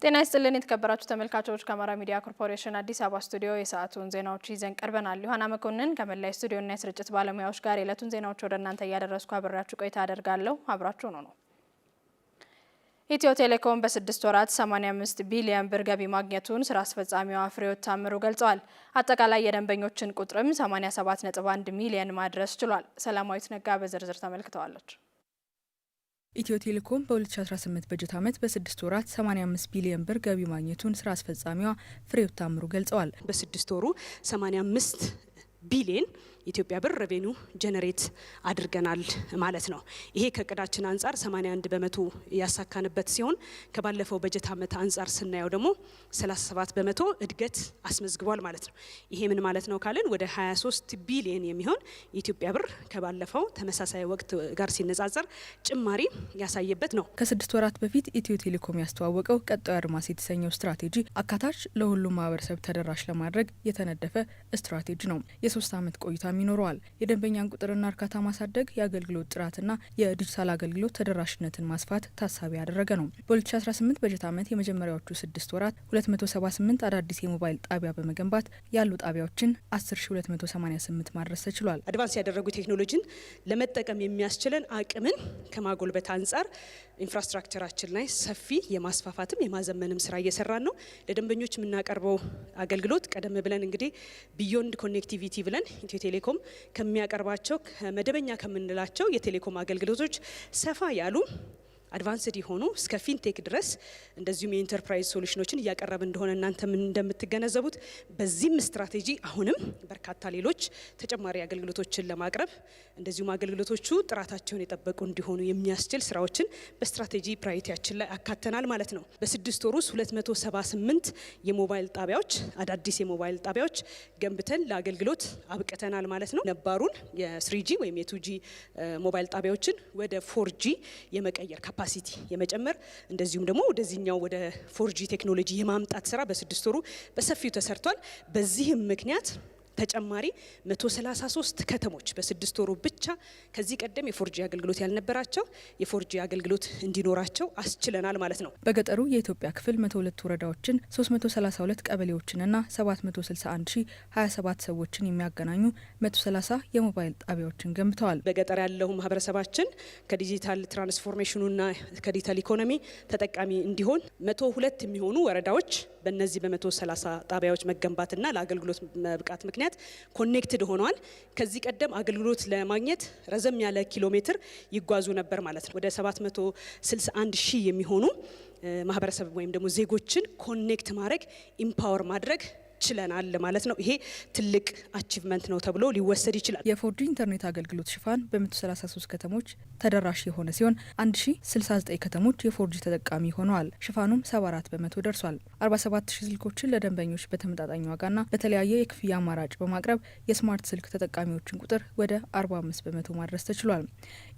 ጤና ይስጥልን የተከበራችሁ ተመልካቾች ከአማራ ሚዲያ ኮርፖሬሽን አዲስ አበባ ስቱዲዮ የሰዓቱን ዜናዎች ይዘን ቀርበናል። ዮሐና መኮንን ከመላይ ስቱዲዮና የስርጭት ባለሙያዎች ጋር የዕለቱን ዜናዎች ወደ እናንተ እያደረስኩ አብራችሁ ቆይታ አደርጋለሁ። አብራችሁ ነው። ኢትዮ ቴሌኮም በ6 ወራት 85 ቢሊዮን ብር ገቢ ማግኘቱን ስራ አስፈጻሚዋ ፍሬሕይወት ታምሩ ገልጸዋል። አጠቃላይ የደንበኞችን ቁጥርም 87.1 ሚሊዮን ማድረስ ችሏል። ሰላማዊት ነጋ በዝርዝር ተመልክተዋለች። ኢትዮ ቴሌኮም በ2018 በጀት ዓመት በ6 ወራት 85 ቢሊዮን ብር ገቢ ማግኘቱን ስራ አስፈጻሚዋ ፍሬሕይወት ታምሩ ገልጸዋል። በ6 ወሩ 85 ቢሊዮን ኢትዮጵያ ብር ሬቬኒው ጀነሬት አድርገናል ማለት ነው። ይሄ ከቅዳችን አንጻር 81 በመቶ ያሳካንበት ሲሆን ከባለፈው በጀት ዓመት አንጻር ስናየው ደግሞ 37 በመቶ እድገት አስመዝግቧል ማለት ነው። ይሄ ምን ማለት ነው ካልን ወደ 23 ቢሊዮን የሚሆን የኢትዮጵያ ብር ከባለፈው ተመሳሳይ ወቅት ጋር ሲነጻጸር ጭማሪ ያሳየበት ነው። ከ6 ወራት በፊት ኢትዮ ቴሌኮም ያስተዋወቀው ቀጣዩ አድማስ የተሰኘው ስትራቴጂ አካታች ለሁሉም ማህበረሰብ ተደራሽ ለማድረግ የተነደፈ ስትራቴጂ ነው። የ3 ዓመት ቆይታ ይኖረዋል። የደንበኛን ቁጥርና እርካታ ማሳደግ፣ የአገልግሎት ጥራትና የዲጂታል አገልግሎት ተደራሽነትን ማስፋት ታሳቢ ያደረገ ነው። በ2018 በጀት ዓመት የመጀመሪያዎቹ 6 ወራት 278 አዳዲስ የሞባይል ጣቢያ በመገንባት ያሉ ጣቢያዎችን 10288 ማድረስ ተችሏል። አድቫንስ ያደረጉ ቴክኖሎጂን ለመጠቀም የሚያስችለን አቅምን ከማጎልበት አንጻር ኢንፍራስትራክቸራችን ላይ ሰፊ የማስፋፋትም የማዘመንም ስራ እየሰራን ነው። ለደንበኞች የምናቀርበው አገልግሎት ቀደም ብለን እንግዲህ ቢዮንድ ኮኔክቲቪቲ ብለን ኢትዮ ቴሌኮም ከሚያቀርባቸው መደበኛ ከምንላቸው የቴሌኮም አገልግሎቶች ሰፋ ያሉ አድቫንስድ የሆኑ እስከ ፊንቴክ ድረስ እንደዚሁም የኢንተርፕራይዝ ሶሉሽኖችን እያቀረበ እንደሆነ እናንተም እንደምትገነዘቡት በዚህም ስትራቴጂ አሁንም በርካታ ሌሎች ተጨማሪ አገልግሎቶችን ለማቅረብ እንደዚሁም አገልግሎቶቹ ጥራታቸውን የጠበቁ እንዲሆኑ የሚያስችል ስራዎችን በስትራቴጂ ፕራዮሪቲያችን ላይ አካተናል ማለት ነው። በ6 ወር ውስጥ 278 የሞባይል ጣቢያዎች አዳዲስ የሞባይል ጣቢያዎች ገንብተን ለአገልግሎት አብቅተናል ማለት ነው። ነባሩን የ3G ወይም የ2G ሞባይል ጣቢያዎችን ወደ 4G የመቀየር ካፓሲቲ የመጨመር እንደዚሁም ደግሞ ወደዚህኛው ወደ 4G ቴክኖሎጂ የማምጣት ስራ በ6 ወሩ በሰፊው ተሰርቷል። በዚህም ምክንያት ተጨማሪ 133 ከተሞች በ6 ወሩ ብቻ ከዚህ ቀደም የ4G አገልግሎት ያልነበራቸው የ4G አገልግሎት እንዲኖራቸው አስችለናል ማለት ነው። በገጠሩ የኢትዮጵያ ክፍል 102 ወረዳዎችን 332 ቀበሌዎችንና 761027 ሰዎችን የሚያገናኙ 130 የሞባይል ጣቢያዎችን ገንብተዋል። በገጠር ያለው ማህበረሰባችን ከዲጂታል ትራንስፎርሜሽኑና ከዲጂታል ኢኮኖሚ ተጠቃሚ እንዲሆን 102 የሚሆኑ ወረዳዎች በእነዚህ በ130 ጣቢያዎች መገንባትና ለአገልግሎት መብቃት ምክንያት ኮኔክትድ ሆነዋል። ከዚህ ቀደም አገልግሎት ለማግኘት ረዘም ያለ ኪሎ ሜትር ይጓዙ ነበር ማለት ነው። ወደ 761 ሺህ የሚሆኑ ማህበረሰብ ወይም ደግሞ ዜጎችን ኮኔክት ማድረግ ኢምፓወር ማድረግ ችለናል ማለት ነው። ይሄ ትልቅ አቺቭመንት ነው ተብሎ ሊወሰድ ይችላል። የ4G ኢንተርኔት አገልግሎት ሽፋን በ133 ከተሞች ተደራሽ የሆነ ሲሆን 1069 ከተሞች የ4G ተጠቃሚ ሆነዋል። ሽፋኑም 74 በመቶ ደርሷል። 47000 ስልኮችን ለደንበኞች በተመጣጣኝ ዋጋና በተለያየ የክፍያ አማራጭ በማቅረብ የስማርት ስልክ ተጠቃሚዎችን ቁጥር ወደ 45 በመቶ ማድረስ ተችሏል።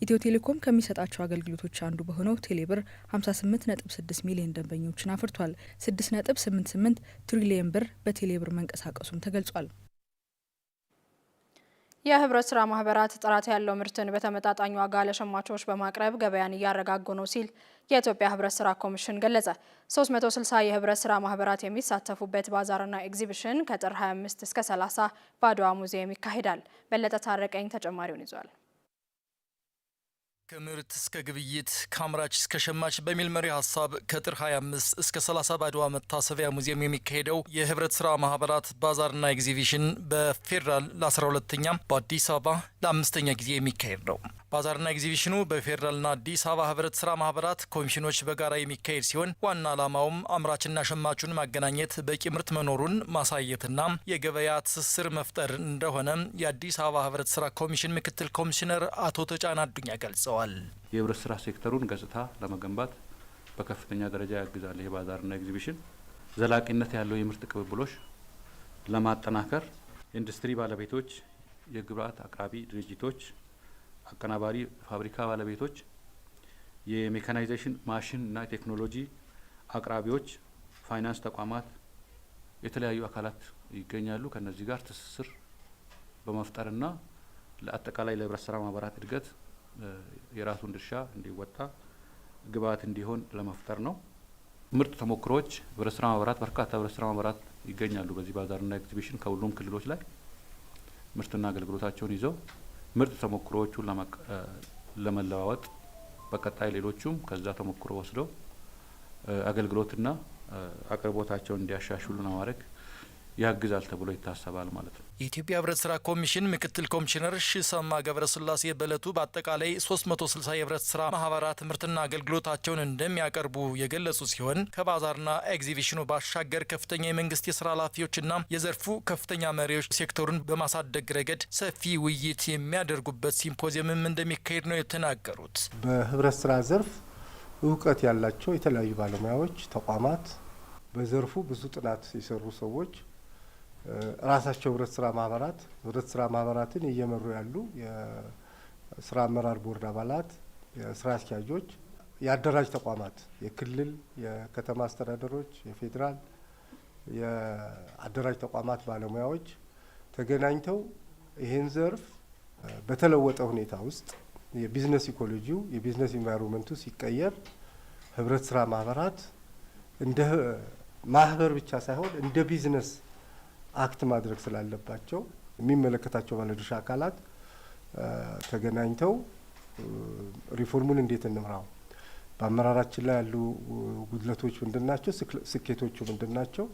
ኢትዮ ቴሌኮም ከሚሰጣቸው አገልግሎቶች አንዱ በሆነው ቴሌብር 58.6 ሚሊዮን ደንበኞችን አፍርቷል። 6.88 ትሪሊየን ብር በቴሌብር መንቀሳቀሱም ተገልጿል። የህብረት ስራ ማህበራት ጥራት ያለው ምርትን በተመጣጣኝ ዋጋ ለሸማቾች በማቅረብ ገበያን እያረጋጉ ነው ሲል የኢትዮጵያ ህብረት ስራ ኮሚሽን ገለጸ። 360 የህብረት ስራ ማህበራት የሚሳተፉበት ባዛርና ኤግዚቢሽን ከጥር 25 እስከ 30 በአድዋ ሙዚየም ይካሄዳል። በለጠ ታረቀኝ ተጨማሪውን ይዟል። ከምርት እስከ ግብይት ከአምራች እስከ ሸማች በሚል መሪ ሀሳብ ከጥር 25 እስከ 30 በአድዋ መታሰቢያ ሙዚየም የሚካሄደው የህብረት ስራ ማህበራት ባዛርና ኤግዚቢሽን በፌዴራል ለ12ኛ በአዲስ አበባ ለ5ኛ ጊዜ የሚካሄድ ነው። ባዛርና ኤግዚቢሽኑ በፌዴራልና አዲስ አበባ ህብረት ስራ ማህበራት ኮሚሽኖች በጋራ የሚካሄድ ሲሆን ዋና ዓላማውም አምራችና ሸማቹን ማገናኘት፣ በቂ ምርት መኖሩን ማሳየትና የገበያ ትስስር መፍጠር እንደሆነ የአዲስ አበባ ህብረት ስራ ኮሚሽን ምክትል ኮሚሽነር አቶ ተጫና አዱኛ ገልጸዋል። የህብረት ስራ ሴክተሩን ገጽታ ለመገንባት በከፍተኛ ደረጃ ያግዛል። ይህ ባዛርና ኤግዚቢሽን ዘላቂነት ያለው የምርት ቅብብሎች ለማጠናከር ኢንዱስትሪ ባለቤቶች፣ የግብአት አቅራቢ ድርጅቶች፣ አቀናባሪ ፋብሪካ ባለቤቶች፣ የሜካናይዜሽን ማሽን እና ቴክኖሎጂ አቅራቢዎች፣ ፋይናንስ ተቋማት፣ የተለያዩ አካላት ይገኛሉ። ከነዚህ ጋር ትስስር በመፍጠርና ለአጠቃላይ ለህብረት ስራ ማህበራት እድገት የራሱን ድርሻ እንዲወጣ ግብአት እንዲሆን ለመፍጠር ነው። ምርጥ ተሞክሮዎች ህብረት ስራ ማህበራት በርካታ ህብረት ስራ ማህበራት ይገኛሉ በዚህ ባዛርና ኤግዚቢሽን ከሁሉም ክልሎች ላይ ምርትና አገልግሎታቸውን ይዘው ምርጥ ተሞክሮዎቹን ለመለዋወጥ በቀጣይ ሌሎቹም ከዛ ተሞክሮ ወስደው አገልግሎትና አቅርቦታቸውን እንዲያሻሽሉ ለማድረግ ያግዛል ተብሎ ይታሰባል ማለት ነው። የኢትዮጵያ ህብረት ስራ ኮሚሽን ምክትል ኮሚሽነር ሽሰማ ገብረስላሴ በእለቱ በአጠቃላይ 360 የህብረት ስራ ማህበራት ምርትና አገልግሎታቸውን እንደሚያቀርቡ የገለጹ ሲሆን ከባዛርና ኤግዚቢሽኑ ባሻገር ከፍተኛ የመንግስት የስራ ኃላፊዎችና የዘርፉ ከፍተኛ መሪዎች ሴክተሩን በማሳደግ ረገድ ሰፊ ውይይት የሚያደርጉበት ሲምፖዚየምም እንደሚካሄድ ነው የተናገሩት። በህብረት ስራ ዘርፍ እውቀት ያላቸው የተለያዩ ባለሙያዎች፣ ተቋማት፣ በዘርፉ ብዙ ጥናት የሰሩ ሰዎች ራሳቸው ህብረት ስራ ማህበራትን እየመሩ ያሉ የስራ አመራር ቦርድ አባላት፣ የስራ አስኪያጆች፣ የአደራጅ ተቋማት፣ የክልል የከተማ አስተዳደሮች፣ የፌዴራል የአደራጅ ተቋማት ባለሙያዎች ተገናኝተው ይህን ዘርፍ በተለወጠ ሁኔታ ውስጥ የቢዝነስ ኢኮሎጂው የቢዝነስ ኢንቫይሮንመንቱ ሲቀየር ህብረት ስራ ማህበራት እንደ ማህበር ብቻ ሳይሆን እንደ ቢዝነስ አክት ማድረግ ስላለባቸው የሚመለከታቸው ባለድርሻ አካላት ተገናኝተው ሪፎርሙን እንዴት እንምራው፣ በአመራራችን ላይ ያሉ ጉድለቶች ምንድናቸው፣ ስኬቶቹ ምንድናቸው፣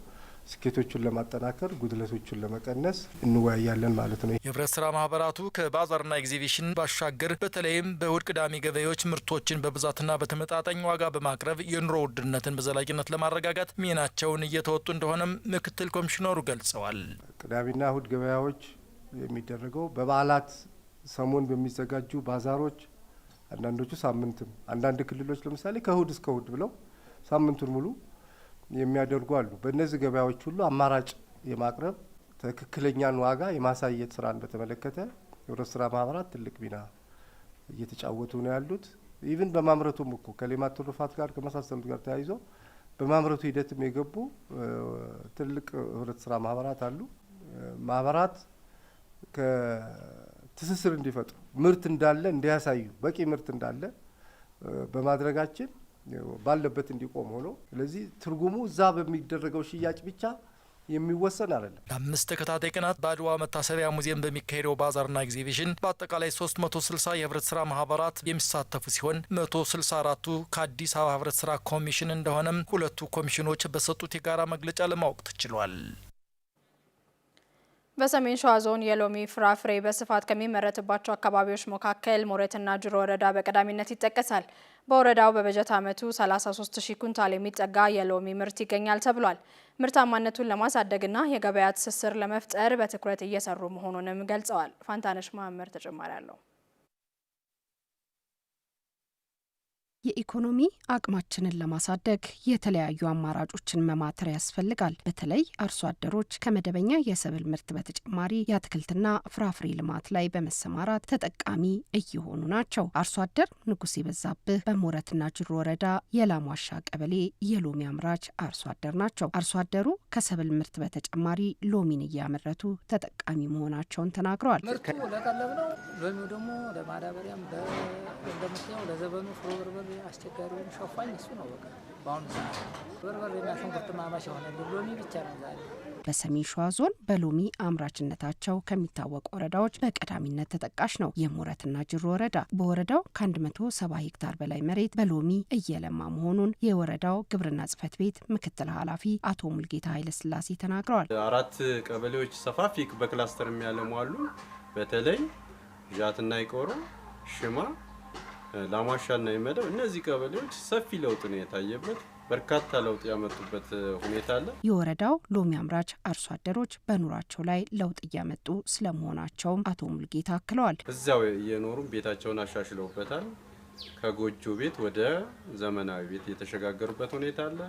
ስኬቶቹን ለማጠናከር ጉድለቶቹን ለመቀነስ እንወያያለን ማለት ነው። የህብረት ስራ ማህበራቱ ከባዛርና ኤግዚቢሽን ባሻገር በተለይም በእሁድ ቅዳሜ ገበያዎች ምርቶችን በብዛትና በተመጣጣኝ ዋጋ በማቅረብ የኑሮ ውድነትን በዘላቂነት ለማረጋጋት ሚናቸውን እየተወጡ እንደሆነም ምክትል ኮሚሽነሩ ገልጸዋል። ቅዳሜና እሁድ ገበያዎች የሚደረገው በበዓላት ሰሞን በሚዘጋጁ ባዛሮች፣ አንዳንዶቹ ሳምንትም፣ አንዳንድ ክልሎች ለምሳሌ ከእሁድ እስከ እሁድ ብለው ሳምንቱን ሙሉ የሚያደርጉ አሉ። በእነዚህ ገበያዎች ሁሉ አማራጭ የማቅረብ ትክክለኛን ዋጋ የማሳየት ስራን በተመለከተ የህብረት ስራ ማህበራት ትልቅ ሚና እየተጫወቱ ነው ያሉት። ኢቭን በማምረቱም እኮ ከሌማት ትሩፋት ጋር ከመሳሰሉት ጋር ተያይዞ በማምረቱ ሂደትም የገቡ ትልቅ ህብረት ስራ ማህበራት አሉ። ማህበራት ከትስስር እንዲፈጥሩ ምርት እንዳለ እንዲያሳዩ በቂ ምርት እንዳለ በማድረጋችን ባለበት እንዲቆም ሆኖ ስለዚህ ትርጉሙ እዛ በሚደረገው ሽያጭ ብቻ የሚወሰን አይደለም። ለ5 ተከታታይ ቀናት በአድዋ መታሰቢያ ሙዚየም በሚካሄደው ባዛርና ኤግዚቢሽን በአጠቃላይ 360 የህብረት ስራ ማህበራት የሚሳተፉ ሲሆን 164ቱ ከአዲስ አበባ ህብረት ስራ ኮሚሽን እንደሆነም ሁለቱ ኮሚሽኖች በሰጡት የጋራ መግለጫ ለማወቅ ተችሏል። በሰሜን ሸዋ ዞን የሎሚ ፍራፍሬ በስፋት ከሚመረትባቸው አካባቢዎች መካከል ሞረትና ጅሩ ወረዳ በቀዳሚነት ይጠቀሳል። በወረዳው በበጀት ዓመቱ 33000 ኩንታል የሚጠጋ የሎሚ ምርት ይገኛል ተብሏል። ምርታማነቱን ለማሳደግና የገበያ ትስስር ለመፍጠር በትኩረት እየሰሩ መሆኑንም ገልጸዋል። ፋንታነሽ መሐመድ ተጨማሪ አለው። የኢኮኖሚ አቅማችንን ለማሳደግ የተለያዩ አማራጮችን መማተር ያስፈልጋል። በተለይ አርሶ አደሮች ከመደበኛ የሰብል ምርት በተጨማሪ የአትክልትና ፍራፍሬ ልማት ላይ በመሰማራት ተጠቃሚ እየሆኑ ናቸው። አርሶ አደር ንጉሴ በዛብህ በሞረትና ጅሩ ወረዳ የላም ዋሻ ቀበሌ የሎሚ አምራች አርሶ አደር ናቸው። አርሶ አደሩ ከሰብል ምርት በተጨማሪ ሎሚን እያመረቱ ተጠቃሚ መሆናቸውን ተናግረዋል። ምርቱ ለቀለብ ነው። ሎሚው ደግሞ ለማዳበሪያም እንደምታየው ለዘበኑ ፍሮ በርበሬ አስቸጋሪውን ሸፋኝ እሱ ነው። በቃ በአሁኑ ሰዓት በርበሬና ሽንኩርት ማማሽ የሆነ ሎሚ ብቻ ነው ዛሬ። በሰሜን ሸዋ ዞን በሎሚ አምራችነታቸው ከሚታወቁ ወረዳዎች በቀዳሚነት ተጠቃሽ ነው የሞረትና ጅሩ ወረዳ። በወረዳው ከ170 ሄክታር በላይ መሬት በሎሚ እየለማ መሆኑን የወረዳው ግብርና ጽሕፈት ቤት ምክትል ኃላፊ አቶ ሙልጌታ ኃይለስላሴ ተናግረዋል። 4 ቀበሌዎች ሰፋፊ በክላስተር የሚያለሙ አሉ። በተለይ ጃትና ይቆሮ፣ ሽማ፣ ላማሻና ይመደብ እነዚህ ቀበሌዎች ሰፊ ለውጥ ነው የታየበት፣ በርካታ ለውጥ ያመጡበት ሁኔታ አለ። የወረዳው ሎሚ አምራች አርሶ አደሮች በኑሯቸው ላይ ለውጥ እያመጡ ስለመሆናቸውም አቶ ሙልጌታ አክለዋል። እዛው የኖሩ ቤታቸውን አሻሽለውበታል። ከጎጆ ቤት ወደ ዘመናዊ ቤት የተሸጋገሩበት ሁኔታ አለ።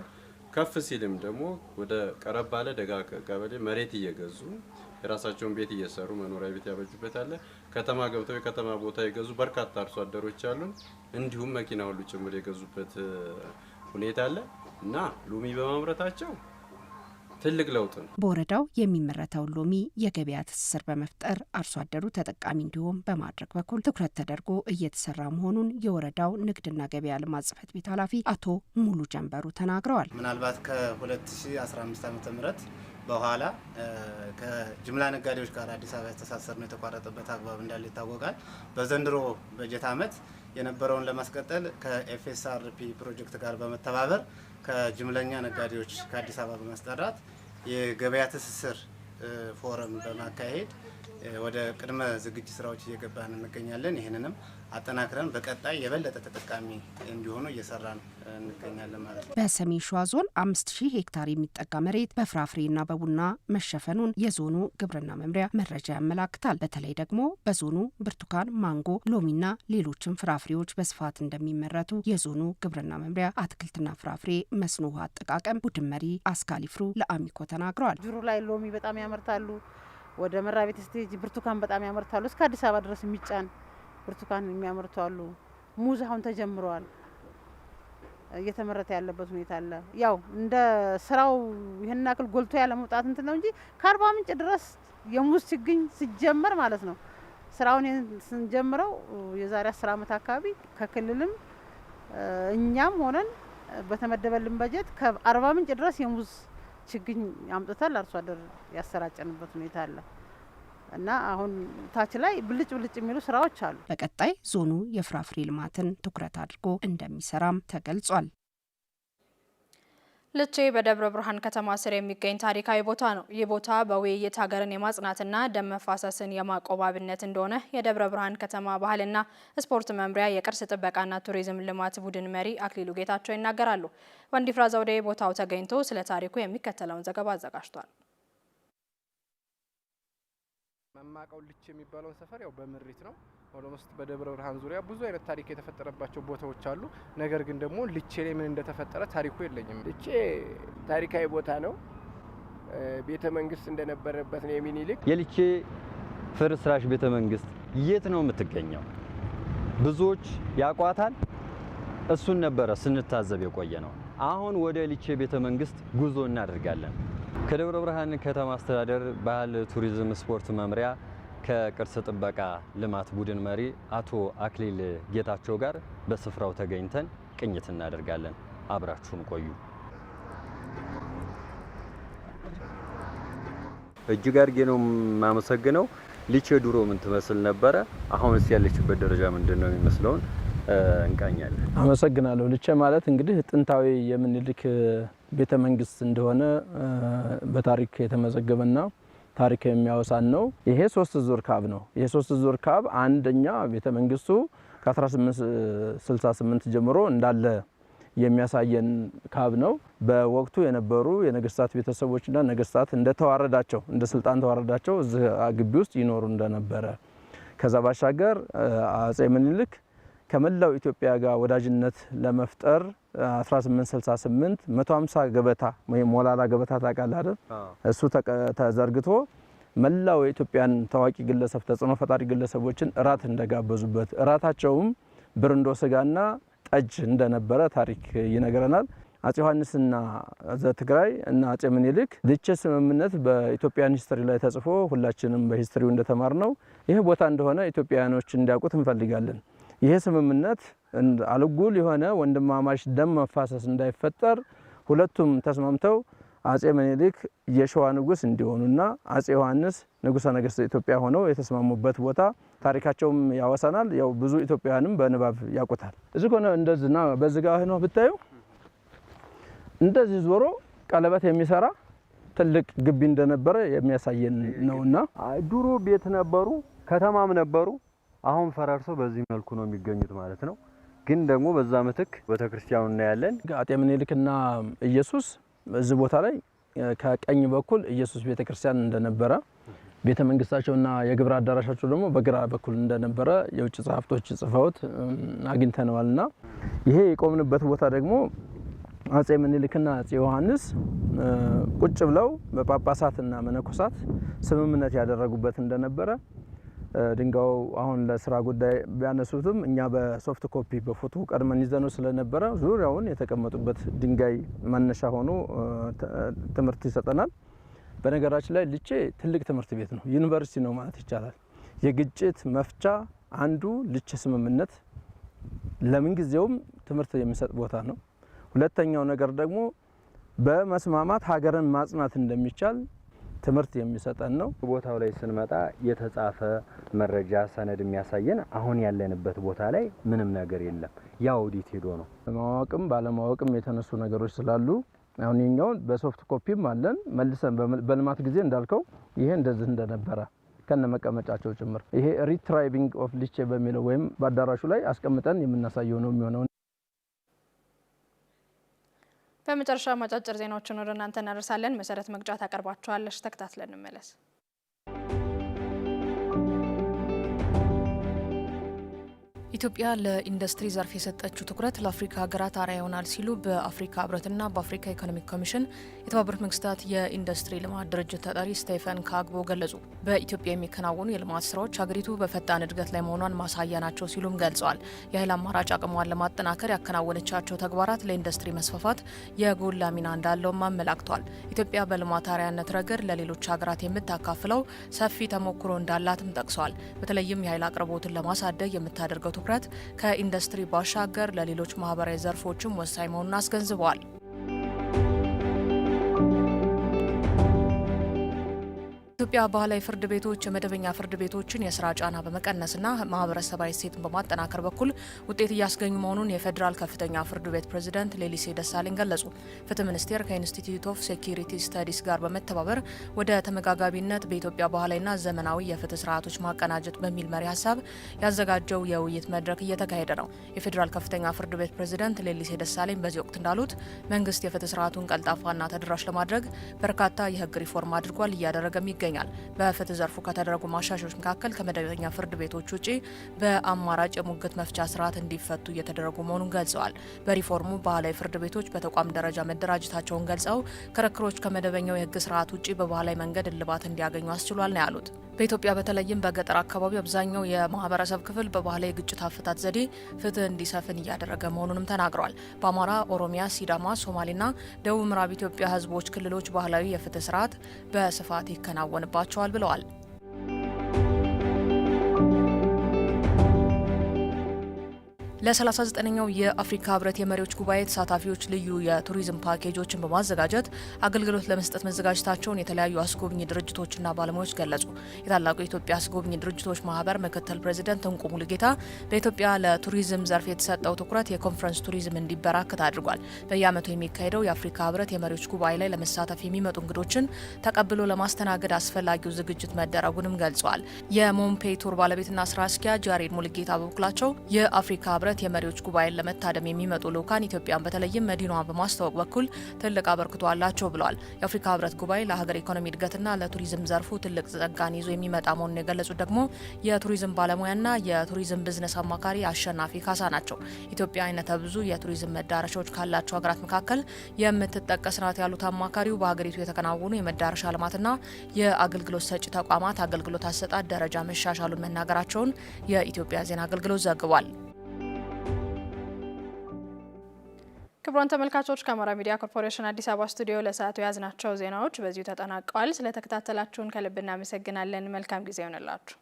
ከፍ ሲልም ደግሞ ወደ ቀረብ ባለ ደጋ ቀበሌ መሬት እየገዙ የራሳቸውን ቤት እየሰሩ መኖሪያ ቤት ያበጁበት አለ። ከተማ ገብተው የከተማ ቦታ የገዙ በርካታ አርሶ አደሮች አሉ። እንዲሁም መኪና ሁሉ ጭምር የገዙበት ሁኔታ አለ እና ሎሚ በማምረታቸው ትልቅ ለውጥ ነው። በወረዳው የሚመረተው ሎሚ የገበያ ትስስር በመፍጠር አርሶ አደሩ ተጠቃሚ እንዲሆን በማድረግ በኩል ትኩረት ተደርጎ እየተሰራ መሆኑን የወረዳው ንግድና ገበያ ልማት ጽሕፈት ቤት ኃላፊ አቶ ሙሉ ጀንበሩ ተናግረዋል። ምናልባት ከ2015 ዓ.ም በኋላ ከጅምላ ነጋዴዎች ጋር አዲስ አበባ ያስተሳሰር ነው የተቋረጠበት አግባብ እንዳለ ይታወቃል። በዘንድሮ በጀት ዓመት የነበረውን ለማስቀጠል ከኤፍኤስአርፒ ፕሮጀክት ጋር በመተባበር ከጅምለኛ ነጋዴዎች ከአዲስ አበባ በማስጠራት የገበያ ትስስር ፎረም በማካሄድ ወደ ቅድመ ዝግጅት ስራዎች እየገባን እንገኛለን። ይህንንም አጠናክረን በቀጣይ የበለጠ ተጠቃሚ እንዲሆኑ እየሰራን እንገኛለን ማለት ነው። በሰሜን ሸዋ ዞን 5000 ሄክታር የሚጠጋ መሬት በፍራፍሬና በቡና መሸፈኑን የዞኑ ግብርና መምሪያ መረጃ ያመላክታል። በተለይ ደግሞ በዞኑ ብርቱካን፣ ማንጎ፣ ሎሚና ሌሎችም ፍራፍሬዎች በስፋት እንደሚመረቱ የዞኑ ግብርና መምሪያ አትክልትና ፍራፍሬ መስኖ ውሃ አጠቃቀም ቡድን መሪ አስካሊፍሩ ለአሚኮ ተናግረዋል። ጅሩ ላይ ሎሚ በጣም ያመርታሉ። ወደ መራቤት ስቴጅ ብርቱካን በጣም ያመርታሉ። እስከ አዲስ አበባ ድረስ የሚጫን ብርቱካን የሚያመርቱ አሉ። ሙዝ አሁን ተጀምረዋል፣ እየተመረተ ያለበት ሁኔታ አለ። ያው እንደ ስራው ይሄን ያክል ጎልቶ ያለ መውጣት እንትን ነው እንጂ ከአርባ ምንጭ ድረስ የሙዝ ችግኝ ሲጀመር ማለት ነው ስራውን ስንጀምረው የዛሬ 10 ዓመት አካባቢ ከክልልም እኛም ሆነን በተመደበልን በጀት ከአርባ ምንጭ ድረስ የሙዝ ችግኝ አምጥተን አርሶ አደር ያሰራጨንበት ሁኔታ አለ እና አሁን ታች ላይ ብልጭ ብልጭ የሚሉ ስራዎች አሉ። በቀጣይ ዞኑ የፍራፍሬ ልማትን ትኩረት አድርጎ እንደሚሰራም ተገልጿል። ልቼ በደብረ ብርሃን ከተማ ስር የሚገኝ ታሪካዊ ቦታ ነው። ይህ ቦታ በውይይት ሀገርን የማጽናትና ደም መፋሰስን የማቆም አብነት እንደሆነ የደብረ ብርሃን ከተማ ባህልና ስፖርት መምሪያ የቅርስ ጥበቃና ቱሪዝም ልማት ቡድን መሪ አክሊሉ ጌታቸው ይናገራሉ። ወንዲፍራ ዘውዴ ቦታው ተገኝቶ ስለ ታሪኩ የሚከተለውን ዘገባ አዘጋጅቷል። መማቀው ልቼ የሚባለውን ሰፈር ያው በምሪት ነው ኦሎሞስት በደብረ ብርሃን ዙሪያ ብዙ አይነት ታሪክ የተፈጠረባቸው ቦታዎች አሉ። ነገር ግን ደግሞ ልቼ ላይ ምን እንደተፈጠረ ታሪኩ የለኝም። ልቼ ታሪካዊ ቦታ ነው። ቤተ መንግስት እንደነበረበት ነው የሚኒልክ። የልቼ ፍርስራሽ ቤተ መንግስት የት ነው የምትገኘው? ብዙዎች ያቋታል። እሱን ነበረ ስንታዘብ የቆየ ነው። አሁን ወደ ልቼ ቤተ መንግስት ጉዞ እናደርጋለን። ከደብረ ብርሃን ከተማ አስተዳደር ባህል ቱሪዝም ስፖርት መምሪያ ከቅርስ ጥበቃ ልማት ቡድን መሪ አቶ አክሊል ጌታቸው ጋር በስፍራው ተገኝተን ቅኝት እናደርጋለን። አብራችሁን ቆዩ። እጅግ አድርጌ ነው የማመሰግነው። ልቼ ድሮ ምን ትመስል ነበረ? አሁንስ ያለችበት ደረጃ ምንድነው የሚመስለውን እንቃኛለን። አመሰግናለሁ። ልቼ ማለት እንግዲህ ጥንታዊ የሚኒልክ ቤተ መንግስት እንደሆነ በታሪክ የተመዘገበና ታሪክ የሚያወሳን ነው። ይሄ 3 ዙር ካብ ነው። ይሄ 3 ዙር ካብ አንደኛ ቤተ መንግስቱ ከ1868 ጀምሮ እንዳለ የሚያሳየን ካብ ነው። በወቅቱ የነበሩ የነገስታት ቤተሰቦችና ነገስታት እንደተዋረዳቸው እንደ ስልጣን ተዋረዳቸው እዚህ ግቢ ውስጥ ይኖሩ እንደነበረ ከዛ ባሻገር አጼ ምኒልክ ከመላው ኢትዮጵያ ጋር ወዳጅነት ለመፍጠር 1868 150 ገበታ ወይ ሞላላ ገበታ ታውቃለህ አይደል? እሱ ተዘርግቶ መላው የኢትዮጵያን ታዋቂ ግለሰብ ተጽዕኖ ፈጣሪ ግለሰቦችን እራት እንደጋበዙበት እራታቸውም ብርንዶ ስጋና ጠጅ እንደነበረ ታሪክ ይነግረናል። አጼ ዮሐንስና ዘትግራይ እና አጼ ምኒልክ ልቼ ስምምነት በኢትዮጵያን ሂስትሪ ላይ ተጽፎ ሁላችንም በሂስትሪው እንደተማርነው ይሄ ቦታ እንደሆነ ኢትዮጵያውያኖች እንዲያውቁት እንፈልጋለን። ይሄ ስምምነት አልጉል የሆነ ወንድማማች ደም መፋሰስ እንዳይፈጠር ሁለቱም ተስማምተው አጼ ምኒልክ የሸዋ ንጉስ እንዲሆኑና አጼ ዮሐንስ ንጉሰ ነገስት ኢትዮጵያ ሆነው የተስማሙበት ቦታ ታሪካቸውም ያወሳናል። ያው ብዙ ኢትዮጵያውያንም በንባብ ያውቁታል። እዚህ ሆነ እንደዚህና በዚህ ጋር ነው ብታዩ እንደዚህ ዞሮ ቀለበት የሚሰራ ትልቅ ግቢ እንደነበረ የሚያሳየን ነውና ድሮ ቤት ነበሩ፣ ከተማም ነበሩ። አሁን ፈራርሶ በዚህ መልኩ ነው የሚገኙት ማለት ነው። ግን ደግሞ በዛ ምትክ ቤተክርስቲያኑ እናያለን። አጤ ምኒልክና ኢየሱስ እዚህ ቦታ ላይ ከቀኝ በኩል ኢየሱስ ቤተክርስቲያን እንደነበረ ቤተ መንግስታቸውና የግብር አዳራሻቸው ደግሞ በግራ በኩል እንደነበረ የውጭ ጸሐፍቶች ጽፈውት አግኝተነዋልና ይሄ የቆምንበት ቦታ ደግሞ አጼ ምኒልክና አጼ ዮሐንስ ቁጭ ብለው በጳጳሳትና መነኮሳት ስምምነት ያደረጉበት እንደነበረ ድንጋዩ አሁን ለስራ ጉዳይ ቢያነሱትም እኛ በሶፍት ኮፒ በፎቶ ቀድመን ይዘነው ስለነበረ ዙሪያውን የተቀመጡበት ድንጋይ መነሻ ሆኖ ትምህርት ይሰጠናል። በነገራችን ላይ ልቼ ትልቅ ትምህርት ቤት ነው፣ ዩኒቨርሲቲ ነው ማለት ይቻላል። የግጭት መፍቻ አንዱ ልቼ ስምምነት ለምን ጊዜውም ትምህርት የሚሰጥ ቦታ ነው። ሁለተኛው ነገር ደግሞ በመስማማት ሀገርን ማጽናት እንደሚቻል ትምህርት የሚሰጠን ነው። ቦታው ላይ ስንመጣ የተጻፈ መረጃ ሰነድ የሚያሳየን አሁን ያለንበት ቦታ ላይ ምንም ነገር የለም። ያ ኦዲት ሄዶ ነው። ማወቅም ባለማወቅም የተነሱ ነገሮች ስላሉ አሁን የኛውን በሶፍት ኮፒም አለን መልሰን በልማት ጊዜ እንዳልከው ይሄ እንደዚህ እንደነበረ ከነ መቀመጫቸው ጭምር ይሄ ሪትራይቢንግ ኦፍ ሊቼ በሚለው ወይም በአዳራሹ ላይ አስቀምጠን የምናሳየው ነው የሚሆነው። በመጨረሻ አጫጭር ዜናዎችን ወደ እናንተ እናደርሳለን። መሰረት መግጫ ታቀርባቸዋለሽ። ተከታትለን እንመለስ። ኢትዮጵያ ለኢንዱስትሪ ዘርፍ የሰጠችው ትኩረት ለአፍሪካ ሀገራት አርአያ ይሆናል ሲሉ በአፍሪካ ህብረትና በአፍሪካ ኢኮኖሚክ ኮሚሽን የተባበሩት መንግስታት የኢንዱስትሪ ልማት ድርጅት ተጠሪ ስቴፈን ካግቦ ገለጹ። በኢትዮጵያ የሚከናወኑ የልማት ስራዎች ሀገሪቱ በፈጣን እድገት ላይ መሆኗን ማሳያ ናቸው ሲሉም ገልጸዋል። የኃይል አማራጭ አቅሟን ለማጠናከር ያከናወነቻቸው ተግባራት ለኢንዱስትሪ መስፋፋት የጎላ ሚና እንዳለውም አመላክቷል። ኢትዮጵያ በልማት አርአያነት ረገድ ለሌሎች ሀገራት የምታካፍለው ሰፊ ተሞክሮ እንዳላትም ጠቅሰዋል። በተለይም የኃይል አቅርቦትን ለማሳደግ የምታደርገው ትኩረት ከኢንዱስትሪ ባሻገር ለሌሎች ማህበራዊ ዘርፎችም ወሳኝ መሆኑን አስገንዝበዋል። ኢትዮጵያ ባህላዊ ፍርድ ቤቶች የመደበኛ ፍርድ ቤቶችን የስራ ጫና በመቀነስና ማህበረሰባዊ እሴትን በማጠናከር በኩል ውጤት እያስገኙ መሆኑን የፌዴራል ከፍተኛ ፍርድ ቤት ፕሬዝዳንት ሌሊሴ ደሳለኝ ገለጹ። ፍትህ ሚኒስቴር ከኢንስቲትዩት ኦፍ ሴኩሪቲ ስተዲስ ጋር በመተባበር ወደ ተመጋጋቢነት በኢትዮጵያ ባህላዊና ዘመናዊ የፍትህ ስርዓቶች ማቀናጀት በሚል መሪ ሀሳብ ያዘጋጀው የውይይት መድረክ እየተካሄደ ነው። የፌዴራል ከፍተኛ ፍርድ ቤት ፕሬዝዳንት ሌሊሴ ደሳለኝ በዚህ ወቅት እንዳሉት መንግስት የፍትህ ስርዓቱን ቀልጣፋና ተደራሽ ለማድረግ በርካታ የህግ ሪፎርም አድርጓል፣ እያደረገም ይገኛል። በፍትህ ዘርፉ ከተደረጉ ማሻሻያዎች መካከል ከመደበኛ ፍርድ ቤቶች ውጪ በአማራጭ የሙግት መፍቻ ስርዓት እንዲፈቱ እየተደረጉ መሆኑን ገልጸዋል። በሪፎርሙ ባህላዊ ፍርድ ቤቶች በተቋም ደረጃ መደራጀታቸውን ገልጸው ክርክሮች ከመደበኛው የህግ ስርዓት ውጪ በባህላዊ መንገድ እልባት እንዲያገኙ አስችሏል ነው ያሉት። በኢትዮጵያ በተለይም በገጠር አካባቢ አብዛኛው የማህበረሰብ ክፍል በባህላዊ የግጭት አፈታት ዘዴ ፍትህ እንዲሰፍን እያደረገ መሆኑንም ተናግረዋል። በአማራ፣ ኦሮሚያ፣ ሲዳማ፣ ሶማሌና ደቡብ ምዕራብ ኢትዮጵያ ህዝቦች ክልሎች ባህላዊ የፍትህ ስርዓት በስፋት ይከናወንባቸዋል ብለዋል። ለ39ኛው የአፍሪካ ህብረት የመሪዎች ጉባኤ ተሳታፊዎች ልዩ የቱሪዝም ፓኬጆችን በማዘጋጀት አገልግሎት ለመስጠት መዘጋጀታቸውን የተለያዩ አስጎብኝ ድርጅቶችና ባለሙያዎች ገለጹ። የታላቁ የኢትዮጵያ አስጎብኝ ድርጅቶች ማህበር ምክትል ፕሬዚደንት እንቁ ሙሉጌታ በኢትዮጵያ ለቱሪዝም ዘርፍ የተሰጠው ትኩረት የኮንፈረንስ ቱሪዝም እንዲበራከት አድርጓል። በየዓመቱ የሚካሄደው የአፍሪካ ህብረት የመሪዎች ጉባኤ ላይ ለመሳተፍ የሚመጡ እንግዶችን ተቀብሎ ለማስተናገድ አስፈላጊው ዝግጅት መደረጉንም ገልጸዋል። የሞምፔ ቱር ባለቤትና ስራ አስኪያጅ ያሬድ ሙሉጌታ በበኩላቸው የአፍሪካ ህብረት የመሪዎች ጉባኤን ለመታደም የሚመጡ ልኡካን ኢትዮጵያን በተለይም መዲናዋን በማስተዋወቅ በኩል ትልቅ አበርክቶ አላቸው ብለዋል። የአፍሪካ ህብረት ጉባኤ ለሀገር ኢኮኖሚ እድገትና ለቱሪዝም ዘርፉ ትልቅ ጸጋን ይዞ የሚመጣ መሆኑን የገለጹት ደግሞ የቱሪዝም ባለሙያና የቱሪዝም ቢዝነስ አማካሪ አሸናፊ ካሳ ናቸው። ኢትዮጵያ አይነተ ብዙ የቱሪዝም መዳረሻዎች ካላቸው ሀገራት መካከል የምትጠቀስ ናት ያሉት አማካሪው በሀገሪቱ የተከናወኑ የመዳረሻ ልማትና የአገልግሎት ሰጪ ተቋማት አገልግሎት አሰጣጥ ደረጃ መሻሻሉን መናገራቸውን የኢትዮጵያ ዜና አገልግሎት ዘግቧል። ክቡራን ተመልካቾች ከአማራ ሚዲያ ኮርፖሬሽን አዲስ አበባ ስቱዲዮ ለሰዓቱ የያዝናቸው ዜናዎች በዚሁ ተጠናቀዋል። ስለተከታተላችሁን ከልብ እናመሰግናለን። መልካም ጊዜ ይሆንላችሁ።